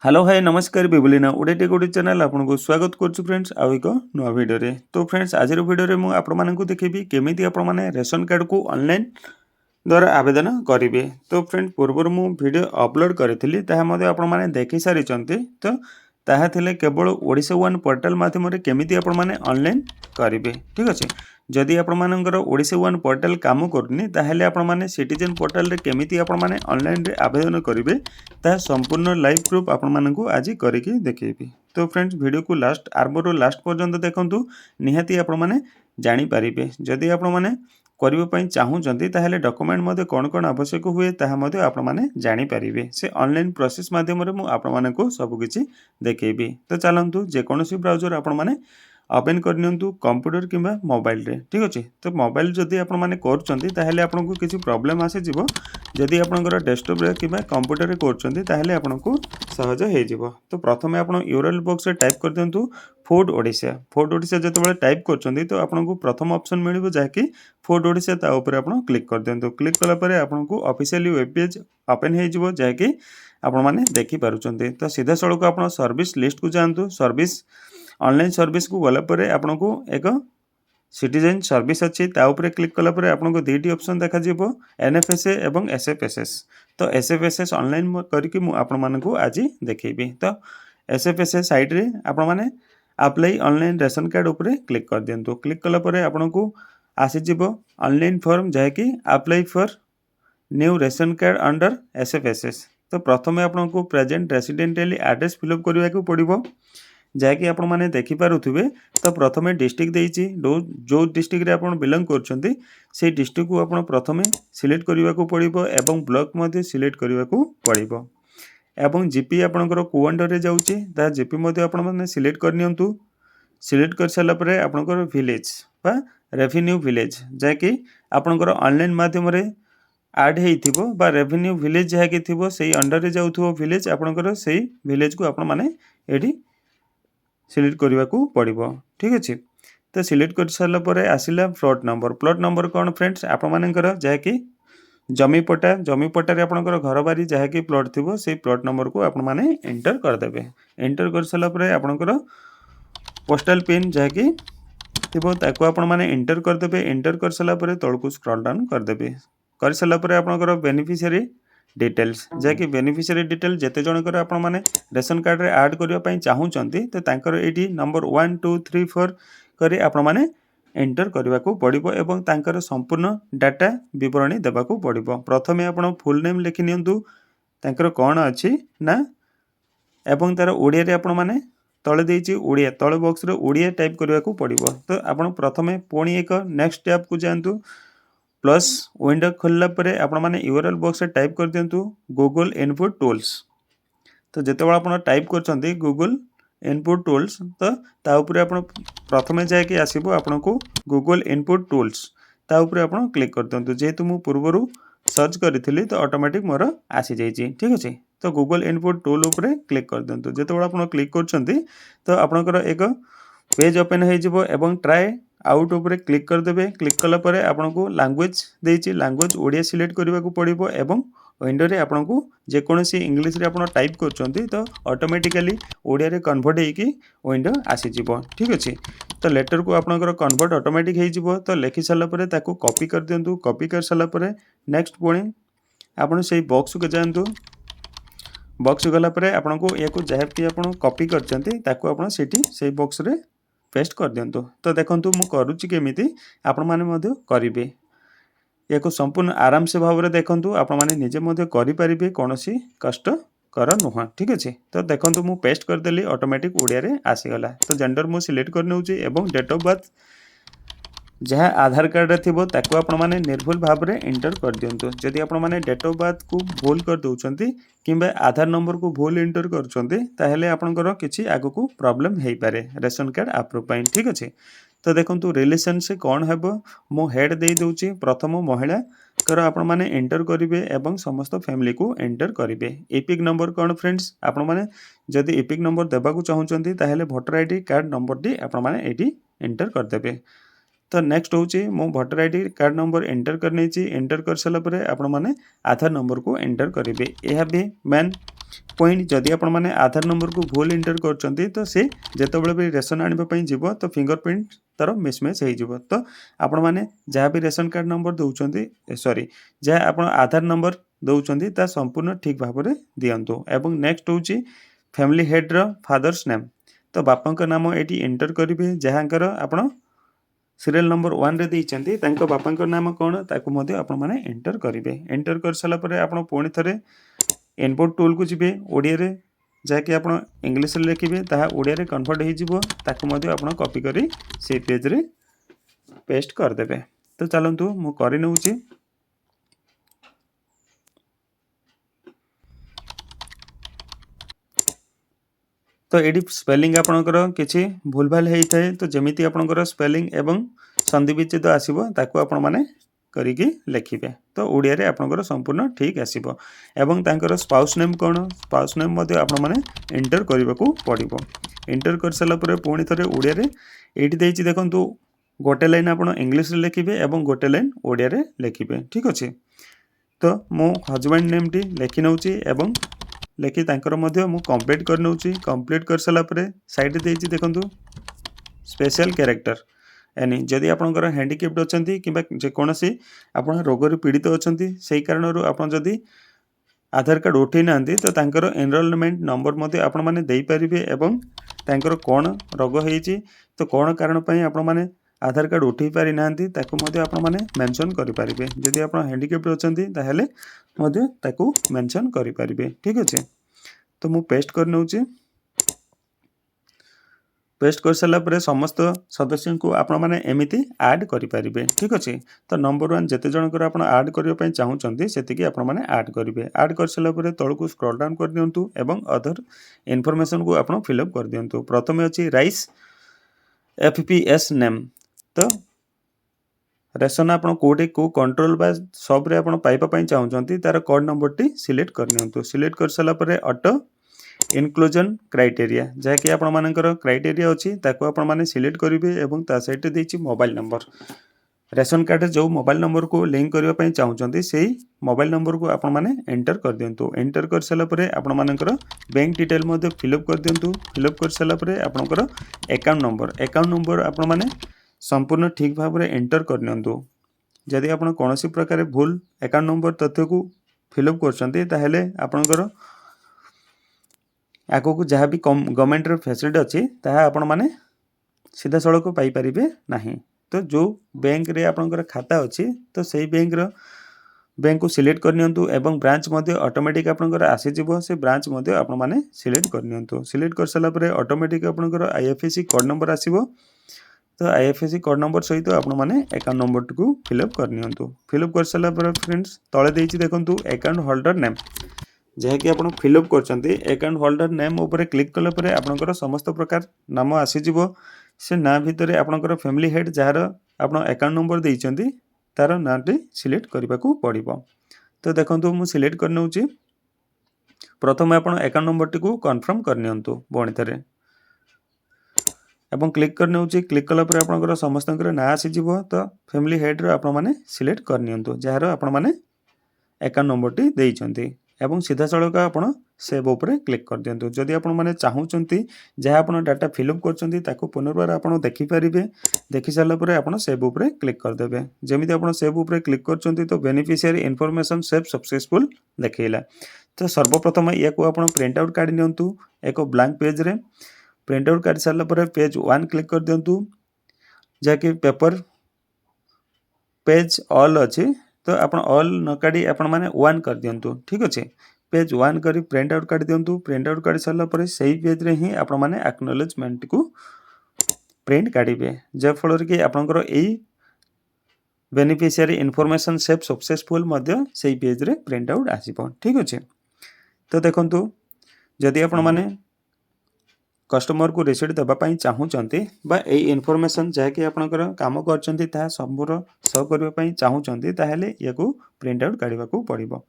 Hello hi नमस्कार बिबुलिना ओडिटी गोडी channel आपको स्वागत करुछु फ्रेंड्स आउ एक नुआ वीडियो रे। तो फ्रेंड्स आज वीडियो रे मु आपण मानकु देखेबी केमिति आपण माने रेशन कार्ड को ऑनलाइन द्वारा आवेदन करेंगे। तो फ्रेंड पूर्व मु वीडियो अपलोड करी ताहा मध्ये आपण माने देखि सारी चंती। तो ताहा थिले केवल ओडिशा वन पोर्टल माध्यम रे केमिति आपण माने ऑनलाइन करेंगे। ठीक अछि जदि आपण मानकर ओडिशा वन पोर्टल काम करनी ताहेले आपण माने सिटीजन पोर्टल रे केमिति आपण माने ऑनलाइन रे आवेदन करेंगे ता संपूर्ण लाइव प्रूफ आपण मानकु आज करिकि देखेबी। तो फ्रेंड्स वीडियो को लास्ट आरंभ लास्ट पर्यंत देखंतु निहाती आपण माने जानि पारिबे। जदि आपण माने करबा पई चाहूचंती ताहेले डॉक्यूमेंट मध्ये कोन आवश्यक हुए ताहा मध्ये आपण माने जानि पारिबे। से ऑनलाइन प्रोसेस माध्यम रे मु आपण मानकु सब किछि देखेबी। तो चलंतु जे कोनोसी ब्राउजर आपण माने ओपन करनियंतु कंप्यूटर किंबा मोबाइल रे। ठीक अछि तो मोबाइल जदि आपण माने करचंती ताहेले आपनको किछि प्रॉब्लम आसे जिवो। जदि आपनकर डेस्कटॉप रे किंबा कंप्यूटर रे करचंती ताहेले आपनको सहज हे जिवो। तो प्रथमे आपण यूआरएल बॉक्स रे टाइप कर दियंतु फूड ओडिशा जतबेले टाइप करचंती तो आपनको प्रथम ऑप्शन मिलिबो जाकी फूड ओडिशा ता ऊपर आपण क्लिक कर दियंतु। क्लिक कला परे आपनको ऑफिशियली वेब पेज ओपन हे जिवो जाकी आपण माने देखि पारुचंती। तो सीधा सळक आपण सर्विस लिस्ट को जांतु। सर्विस ऑनलाइन सर्विस को गला परे आपनको एक सिटीजन सर्विस अच्छी ता ऊपर क्लिक कला परे आपनको दुईटी ऑप्शन देखा जिवो एनएफएसए एवं एसएफएसएस। तो एसएफएसएस ऑनलाइन करके मु आपण मानकु आज देखेबी। तो एसएफएसएस साइट रे आपण माने अप्लाई ऑनलाइन रेशन कार्ड ऊपर क्लिक कर दियंतु। क्लिक कला परे आपनको आसी जिवो ऑनलाइन फॉर्म जाकी apply for new ration card under SFSS. तो प्रथमे आपनको प्रेजेंट रेसिडेंशियल एड्रेस फिलअप करबा को पड़िबो जाकि आपण माने देखि पारुथिबे। तो प्रथमे डिस्ट्रिक्ट देइछि जो डिस्ट्रिक्ट रे आपण बिलोंग करचंती से डिस्ट्रिक्ट को आपण प्रथमे सिलेक्ट करबा को पड़िबो एवं ब्लॉक मध्ये सिलेक्ट करबा को पड़िबो एवं जीपी आपणकर को अंडर रे जाउछि ता जीपी मध्ये आपण माने सिलेक्ट करनियंतु। सिलेक्ट कर साला परे आपणकर विलेज बा रेवेन्यू विलेज जाकि आपणकर ऑनलाइन माध्यम रे ऐड हेइथिबो बा रेवेन्यू विलेज जाकि थिबो सेही अंडर रे जाउथबो विलेज आपणकर सेही विलेज को आपण माने एडी सिलेक्ट करबा को पड़िबो। ठीक अछि तो सिलेक्ट कर साला परे आसिला प्लॉट नंबर कोन फ्रेंड्स आपण मानकर जाकि जमी पट्टा रे आपणकर घर बारी जाकि प्लॉट थिबो सेही प्लॉट नंबर को आपण माने एंटर कर देबे। एंटर कर साला परे आपणकर पोस्टल पिन जाकि थिबो ताको आपण माने एंटर कर देबे। एंटर कर साला परे तळकु स्क्रॉल डाउन कर देबे। कर साला परे आपणकर बेनिफिशियरी डिटेल्स जाकि बेनिफिशियरी डिटेल जेते जनकर आपण माने रेशन कार्ड रे ऐड करिया पई चाहूचंती तो तांकर एडी नंबर 1 2 3 4 करी आपण माने एंटर करबा को पड़िबो एवं तांकर संपूर्ण डाटा विवरणी देबा को पड़िबो। प्रथमे आपण फुल नेम लिखि नियंतु तांकर कोन अछि ना एवं तार ओडिया रे आपण माने तळे देइछि ओडिया तळे बॉक्स रे ओडिया टाइप करबा को पड़िबो। तो आपण प्रथमे पुणी एक नेक्स्ट टैब को जांतु प्लस विंडो खोलला परे आपण माने यूआरएल बॉक्स रे टाइप कर दियंतु गूगल इनपुट टूल्स। तो जेतेबेला आपण टाइप करचंती गूगल इनपुट टूल्स तो ता ऊपर आपण प्रथमे जाय कि आसीबो आपनको गूगल इनपुट टूल्स ता ऊपर आपण क्लिक कर दियंतु। जेतु मु पूर्वरु सर्च करिथिली तो ऑटोमेटिक मोर आसी जाईची। ठीक अछि तो गूगल इनपुट टूल ऊपर क्लिक कर दियंतु। जेतेबेला आपण क्लिक करचंती तो आपनकर एक पेज ओपन हे जिवो एवं ट्राई आउट ऊपर क्लिक कर देबे। क्लिक कला परे आपनको लैंग्वेज देइची लैंग्वेज ओडिया सिलेक्ट करबा को पड़िबो एवं विंडो रे आपनको जे कोनोसी इंग्लिश रे आपण टाइप करचंती तो ऑटोमेटिकली ओडिया रे कन्वर्ट हेकी विंडो आसी जिवो। ठीक अछि तो लेटर को आपनकर कन्वर्ट ऑटोमेटिक हे जिवो। तो लिखि साला परे ताको कॉपी कर दियंतु। कॉपी कर साला परे नेक्स्ट पुणी आपण सेही बॉक्स को जांतु। बॉक्स गला परे आपनको याको जेहेती आपण कॉपी करचंती ताको आपण सेठी सेही बॉक्स रे पेस्ट कर दियंतु। तो देखंतु मु करूची केमिति आपण माने मध्ये करिवे याको संपूर्ण आराम से भाव रे देखंतु आपण माने निजे मध्ये करि परिबे कोनोसी कष्ट कर नुह। ठीक अछि तो देखंतु मु पेस्ट कर देली ऑटोमेटिक ओडिया रे आसी गला। तो जेंडर मु सिलेक्ट कर नेउची एवं डेट ऑफ बर्थ जहाँ आधार कार्ड रे थिबो ताको आपण माने निर्भुल भाव रे एंटर कर दियंतु। जदि आपण माने डेट ऑफ बर्थ को भूल कर दउचंती किंबा आधार नंबर को भूल एंटर करचंती ताहेले आपनकर किछि आगु को प्रॉब्लम हेई पारे रेशन कार्ड अप्रूव पई। ठीक अछि तो देखंतु रिलेशन से कोन हेबो मो हेड देई दउची प्रथम महिला कर आपण माने एंटर करिवे एवं समस्त फैमिली को एंटर करिवे। एपिक नंबर कोन फ्रेंड्स आपण माने जदि एपिक नंबर देबा को चाहूचंती ताहेले वोटर आईडी कार्ड नंबर डी आपण माने एडी एंटर कर देबे। तो नेक्स्ट होची मो voter ID card number enter करनेची। एंटर कर साला परे आपण माने आधार नंबर को एंटर करिवे। एहा भी मेन पॉइंट जदि आपण माने आधार नंबर को भूल इंटर करचंती तो से जेतेबेले भी रेशन आनिबा पई जीवो तो फिंगरप्रिंट तार मिसमैच हो जीवो। तो आपण माने जहाँ भी रेशन कार्ड नंबर दउचंती सॉरी जहाँ आपण आधार नंबर दउचंती ता संपूर्ण ठीक भाव में दियंतु। एवं नेक्स्ट होची फैमिली हेड रो फादर्स नेम। तो बापा नाम ये एंटर करेंगे जहाँकर आपण सीरियल नंबर 1 रे देइचंती तांको बापा नाम कौन ताकू मध्य आपण माने एंटर करेंगे। एंटर कर सारा परे आपण पुणी थरे इनपुट टूल को जीवे ओडिया रे जाके आपण इंग्लिश रे लिखिबे ताहा ओडिया रे कन्वर्ट हो जिवो ताकू मध्य आपण कॉपी करी से पेज रे पेस्ट कर देबे। तो चलंतु मु करि नउची। तो ये स्पेलिंग आपणकर किसी भूल भाल होता है तो जमीती आपणकर स्पेलिंग एवं संधि विच्छेद आसो ताकू आपण माने करिकी लिखिबे। तो ओडिया रे आपणकर संपूर्ण ठीक आसीबो। एवं तांकर स्पाउस नेम कौन स्पाउस नेम मध्ये आपण माने एंटर करबा को पड़िबो। एंटर कर साला परे पुणी थरे ओडिया रे एठी देइछि देखंतु गोटे लाइन आपण इंग्लिश रे लिखिबे एवं गोटे लाइन ओडिया रे लिखिबे। ठीक अछि। तो मो हस्बैंड नेम टी लिखि नउछि एवं लेखि तांकर मध्य मु कंप्लीट कर नउछि। कंप्लीट कर साला परे साइड देइछि देखंतु स्पेशल कैरेक्टर यानी जदि आपनकर हैंडिकैप्ड अछंती किबा जे कोनोसी आपण रोग रे पीड़ित अछंती सेही कारणरू आपण जदि आधार कार्ड उठै नांती तो तांकर एनरोलमेंट नंबर मध्य आपण माने देई परिबे एवं तांकर कोन रोग हेइछि तो कोन कारण पई आपण माने आधार कार्ड उठै पारि नांती ताकू मध्य आपण माने मेंशन करि परिबे। जदि आपण हैंडिकैप्ड अछंती ताहेले मध्य ताकू मेंशन करि परिबे। ठीक अछि। तो मु पेस्ट कर नउछि। पेस्ट कर सारा पर समस्त सदस्य को आपण माने एमिति ऐड करि परिबे। ठीक अछि। तो नंबर 1 जते जनकर आपण ऐड करियो पई चाहुचंती सेतिकी आपण माने ऐड करिवे। ऐड कर सारा पर तळकु स्क्रॉल डाउन कर दियंतु एवं अदर इन्फॉर्मेशन को आपण फिल अप कर दियंतु। प्रथमे अछि राइस एफपीएस नेम। तो रेशन आपण कोडे को कंट्रोल बा सब रे आपण पाइपा पई चाहुचंती तार कोड नंबर टी सिलेक्ट कर नियंतु। सिलेक्ट कर साला परे ऑटो इनक्लूजन क्राइटेरिया जहाँकि आपण मानकर क्राइटेरिया अछि ताको आपण माने सिलेक्ट करिवे एवं ता सहित देछि मोबाइल नंबर। रेशन कार्ड जो मोबाइल नंबर को लिंक करिवा पई चाहुचंती सेही मोबाइल नंबर को आपण माने एंटर कर दियंतु। एंटर कर साला परे आपण मानकर बैंक डिटेल मध्ये फिल अप कर दियंतु। फिल अप कर साला परे आपनकर अकाउंट नंबर आपण माने संपूर्ण ठीक भाव में एंटर कर नियंतु। जदि आपण कोनोसी प्रकार भूल अकाउंट नंबर तथ्य को फिल अप करछंती ताहेले आपनकर आगो को जहाँ भी गवर्नमेंट रे फैसिलिटी अछि ताहा आपण माने सीधा सड़क पाई परिबे नाही। तो जो बैंक रे आपनकर खाता अछि तो सेही बैंक को सिलेक्ट कर नियंतु एवं ब्रांच मध्ये ऑटोमेटिक आपनकर आसी जिवो से ब्रांच मध्ये आपण माने सिलेक्ट कर नियंतु। सिलेक्ट कर साला परे ऑटोमेटिक आपनकर आईएफएससी कोड नंबर आसीबो। तो आईएफएससी कोड नंबर सहित आपण माने अकाउंट नंबर को फिल अप कर नियंतु। फिल अप कर साला पर फ्रेंड्स तळे देइछि देखंतु अकाउंट होल्डर नेम जहाँ कि आपण फिल अप करचंती। अकाउंट होल्डर नेम ऊपर क्लिक कला परे आपनकर समस्त प्रकार नाम आसी जिवो। से ना भितरे आपनकर फैमिली हेड जहार आपण अकाउंट नंबर देइचंती तार नाटी सिलेक्ट करबा को पड़िबो। तो देखंतु मु सिलेक्ट कर नउची। प्रथम आपण अकाउंट नंबर टी को कंफर्म कर नियंतु बणी थरे एवं क्लिक कर नउची। क्लिक कला परे आपनकर समस्त ना आसी जिवो। तो फैमिली हेड रो आपण माने सिलेक्ट कर नियंतु जहार आपण माने अकाउंट नंबर टी देइचंती एवं सीधा सड़क आपण सेव ऊपर क्लिक कर दियंतु। जदि आपण माने चाहुचंती जहाँ आपण डाटा फिल अप करचंती ताको पुनर्बार आपण देखि परिबे। देखि साला परे आपण सेव ऊपर क्लिक कर देबे। जेमिति आपण सेव ऊपर क्लिक करचंती तो बेनिफिशियरी इन्फॉर्मेशन सेव सक्सेसफुल देखैला। तो सर्वप्रथम या को आपण प्रिंट आउट काढी नियंतु एक ब्लैंक पेज रे। प्रिंट आउट काढी साला परे पेज 1 क्लिक कर दियंतु जाके पेपर पेज ऑल अछि। तो आपण ऑल न काढी आपण माने 1 कर दियंतु। ठीक अछि। पेज 1 करी प्रिंट आउट काढी दियंतु। प्रिंट आउट काढी साला परे सही पेज रे ही आपण माने एक्नॉलेजमेंट को प्रिंट काढिबे जे फलर कि आपनकर एई बेनिफिशियरी इन्फॉर्मेशन सेव सक्सेसफुल मध्य सही पेज रे प्रिंट आउट आसीबो। ठीक अछि। तो देखंतु जदि आपण माने कस्टमर को रिसीट देबा पई चाहुचंती बा ए इन्फॉर्मेशन जहा कि आपनकर काम करचंती ता संपूर्ण शो करबा पई चाहुचंती ताहेले याको प्रिंट आउट काढिबा को पड़िबो।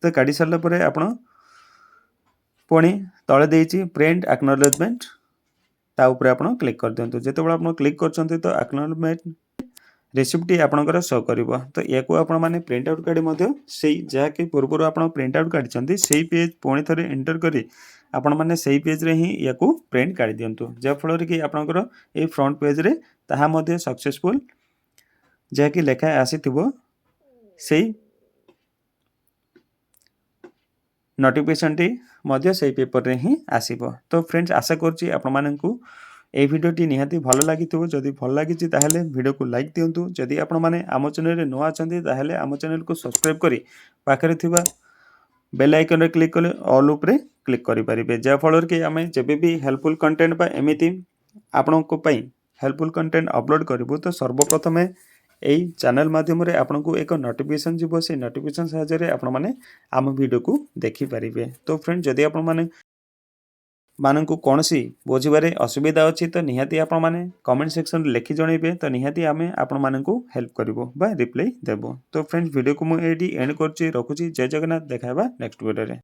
तो काढी सारला परे आपण पुणी तळे देइछि प्रिंट एक्नॉलेजमेंट ता ऊपर आपण क्लिक कर दियंतु। जेतेबेला आपण क्लिक करचंती तो एक्नॉलेजमेंट ରେସିପ୍ଟଟି ଆପଣଙ୍କର ଶୋ କରିବ। ତ ୟାକୁ ଆପଣମାନେ ପ୍ରିଣ୍ଟ ଆଉଟ୍ କାଢ଼ି ମଧ୍ୟ ସେଇ ଯାହାକି ପୂର୍ବରୁ ଆପଣ ପ୍ରିଣ୍ଟ ଆଉଟ୍ କାଢ଼ିଛନ୍ତି ସେଇ ପେଜ୍ ପୁଣି ଥରେ ଏଣ୍ଟର କରି ଆପଣମାନେ ସେଇ ପେଜ୍ରେ ହିଁ ୟାକୁ ପ୍ରିଣ୍ଟ କାଢ଼ି ଦିଅନ୍ତୁ। ଯାହାଫଳରେ କି ଆପଣଙ୍କର ଏଇ ଫ୍ରଣ୍ଟ ପେଜ୍ରେ ତାହା ମଧ୍ୟ ସକ୍ସେସଫୁଲ୍ ଯାହାକି ଲେଖା ଆସିଥିବ ସେଇ ନୋଟିଫିକେସନଟି ମଧ୍ୟ ସେଇ ପେପରରେ ହିଁ ଆସିବ। ତ ଫ୍ରେଣ୍ଡସ୍ ଆଶା କରୁଛି ଆପଣମାନଙ୍କୁ এই ভিডিওটি নিহাতি ভাল লাগিଥିବ। ଯଦି ଭଲ ଲାଗିଛି ତାହେଲେ ଭିଡ଼ିଓକୁ ଲାଇକ୍ ଦିଅନ୍ତୁ। ଯଦି ଆପଣମାନେ ଆମ ଚ୍ୟାନେଲରେ ନୂଆ ଅଛନ୍ତି ତାହେଲେ ଆମ ଚ୍ୟାନେଲକୁ ସବସ୍କ୍ରାଇବ୍ କରି ପାଖରେ ଥିବା ବେଲ୍ ଆଇକନରେ କ୍ଲିକ୍ କଲେ ଅଲ୍ ଉପରେ କ୍ଲିକ୍ କରିପାରିବେ। ଯାହାଫଳରେ କି ଆମେ ଯେବେ ବି ହେଲ୍ପଫୁଲ୍ କଣ୍ଟେଣ୍ଟ ବା ଏମିତି ଆପଣଙ୍କ ପାଇଁ ହେଲ୍ପଫୁଲ୍ କଣ୍ଟେଣ୍ଟ ଅପଲୋଡ଼ କରିବୁ ତ ସର୍ବପ୍ରଥମେ এই ଚ୍ୟାନେଲ ମାଧ୍ୟମରେ ଆପଣଙ୍କୁ ଏକ ନୋଟିଫିକେସନ୍ ଯିବ। ସେଇ ନୋଟିଫିକେସନ୍ ସାହାଯ୍ୟରେ ଆପଣମାନେ ଆମ ଭିଡ଼ିଓକୁ ଦେଖିପାରିବେ। ତ ଫ୍ରେଣ୍ଡ ଯଦି ଆପଣମାନେ ମାନଙ୍କୁ କୌଣସି ବୁଝିବାରେ ଅସୁବିଧା ଅଛି ତ ନିହାତି ଆପଣମାନେ କମେଣ୍ଟ ସେକ୍ସନରେ ଲେଖି ଜଣାଇବେ। ତ ନିହାତି ଆମେ ଆପଣମାନଙ୍କୁ ହେଲ୍ପ କରିବୁ ବା ରିପ୍ଲାଇ ଦେବୁ। ତ ଫ୍ରେଣ୍ଡ ଭିଡ଼ିଓକୁ ମୁଁ ଏଇଠି ଏଣ୍ଡ କରୁଛି, ରଖୁଛି। ଜୟ ଜଗନ୍ନାଥ। ଦେଖା ହେବା ନେକ୍ସଟ ଭିଡ଼ିଓରେ।